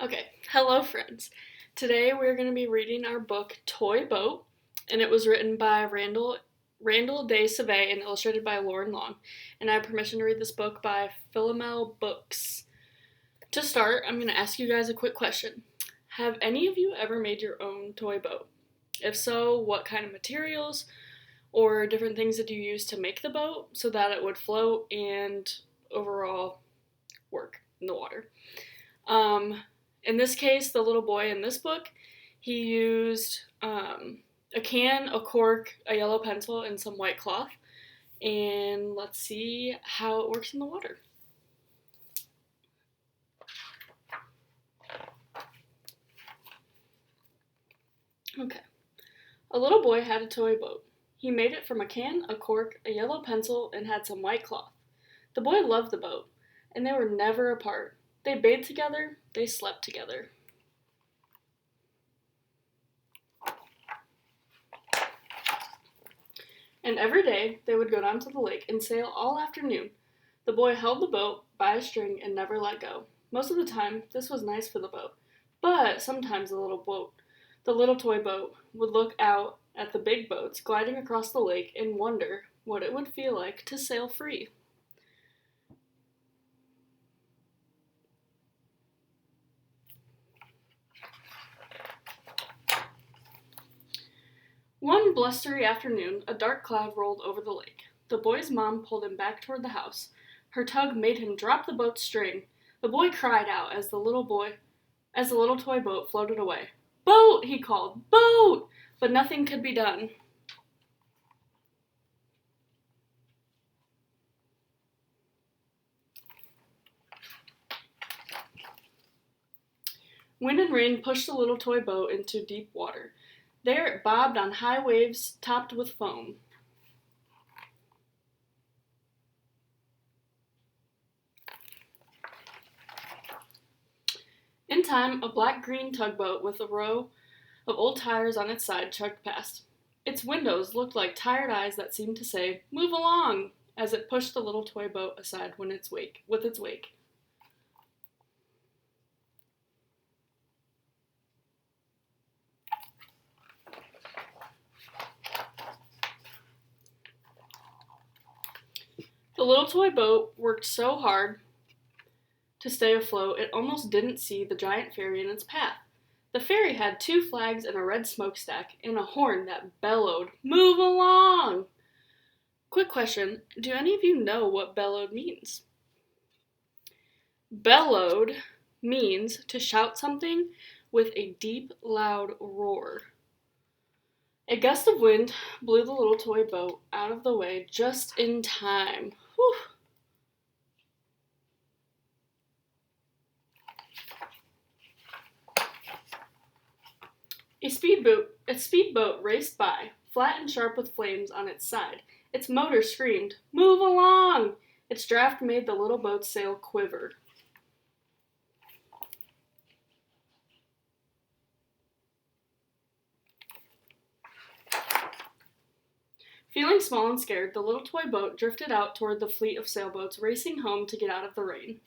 Okay, hello friends. Today we're going to be reading our book Toy Boat, and it was written by Randall Day Savay and illustrated by Lauren Long. And I have permission to read this book by Philomel Books. To start, I'm going to ask you guys a quick question. Have any of you ever made your own toy boat? If so, what kind of materials or different things did you use to make the boat so that it would float and overall work in the water? In this case, the little boy in this book, he used a can, a cork, a yellow pencil, and some white cloth. And let's see how it works in the water. Okay. A little boy had a toy boat. He made it from a can, a cork, a yellow pencil, and had some white cloth. The boy loved the boat, and they were never apart. They bathed together, they slept together. And every day they would go down to the lake and sail all afternoon. The boy held the boat by a string and never let go. Most of the time, this was nice for the boat, but sometimes the little toy boat, would look out at the big boats gliding across the lake and wonder what it would feel like to sail free. One blustery afternoon, a dark cloud rolled over the lake. The boy's mom pulled him back toward the house. Her tug made him drop the boat's string. The boy cried out as the little toy boat floated away. "Boat!" he called. "Boat!" But nothing could be done. Wind and rain pushed the little toy boat into deep water. There it bobbed on high waves topped with foam. In time, a black-green tugboat with a row of old tires on its side chugged past. Its windows looked like tired eyes that seemed to say, "Move along," as it pushed the little toy boat aside with its wake. The little toy boat worked so hard to stay afloat it almost didn't see the giant ferry in its path. The ferry had 2 flags and a red smokestack and a horn that bellowed, "Move along!" Quick question, do any of you know what bellowed means? Bellowed means to shout something with a deep, loud roar. A gust of wind blew the little toy boat out of the way just in time. Whew. A speedboat raced by, flat and sharp with flames on its side. Its motor screamed, "Move along!" Its draft made the little boat's sail quiver. Feeling small and scared, the little toy boat drifted out toward the fleet of sailboats racing home to get out of the rain.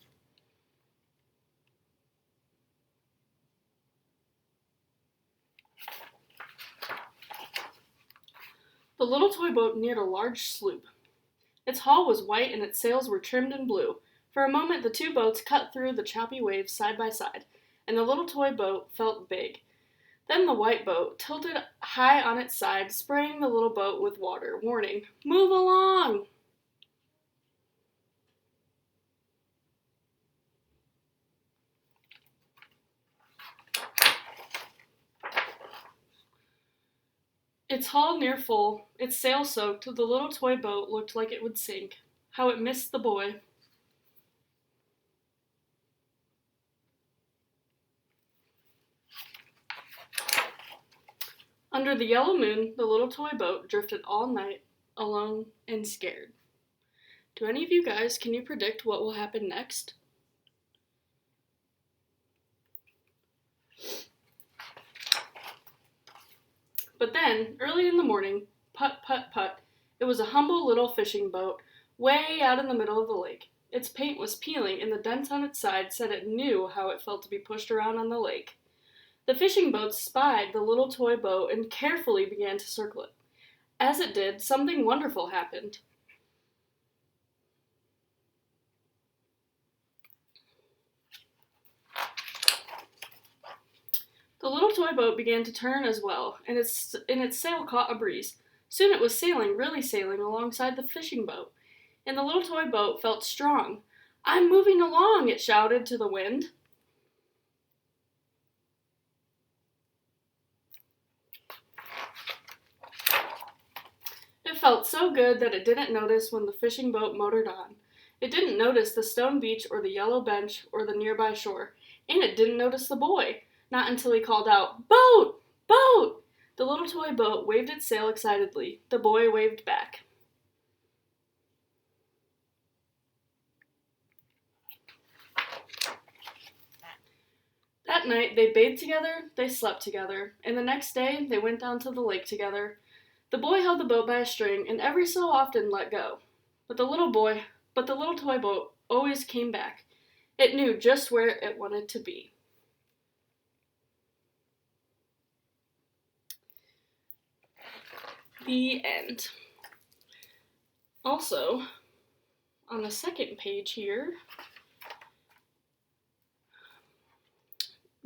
The little toy boat neared a large sloop. Its hull was white and its sails were trimmed in blue. For a moment, the 2 boats cut through the choppy waves side by side, and the little toy boat felt big. Then the white boat tilted high on its side, spraying the little boat with water, warning, "Move along!" Its hull near full, its sail soaked, the little toy boat looked like it would sink. How it missed the boy. Under the yellow moon, the little toy boat drifted all night, alone and scared. Do any of you guys, can you predict what will happen next? But then, early in the morning, put, put, put, it was a humble little fishing boat way out in the middle of the lake. Its paint was peeling, and the dents on its side said it knew how it felt to be pushed around on the lake. The fishing boat spied the little toy boat and carefully began to circle it. As it did, something wonderful happened. The little toy boat began to turn as well, and its sail caught a breeze. Soon it was sailing, really sailing, alongside the fishing boat, and the little toy boat felt strong. "I'm moving along," it shouted to the wind. It felt so good that it didn't notice when the fishing boat motored on. It didn't notice the stone beach or the yellow bench or the nearby shore, and it didn't notice the boy, not until he called out, "Boat! Boat!" The little toy boat waved its sail excitedly. The boy waved back. That night they bathed together, they slept together, and the next day they went down to the lake together. The boy held the boat by a string and every so often let go. But the little toy boat always came back. It knew just where it wanted to be. The end. Also, on the second page here,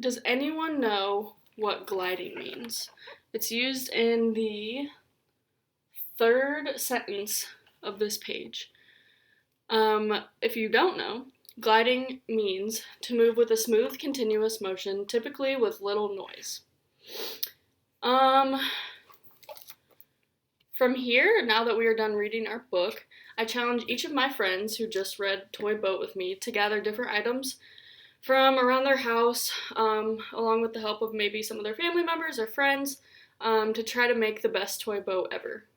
does anyone know what gliding means? It's used in the third sentence of this page. If you don't know, gliding means to move with a smooth, continuous motion, typically with little noise. From here, now that we are done reading our book, I challenge each of my friends who just read Toy Boat with me to gather different items from around their house, along with the help of maybe some of their family members or friends, to try to make the best toy boat ever.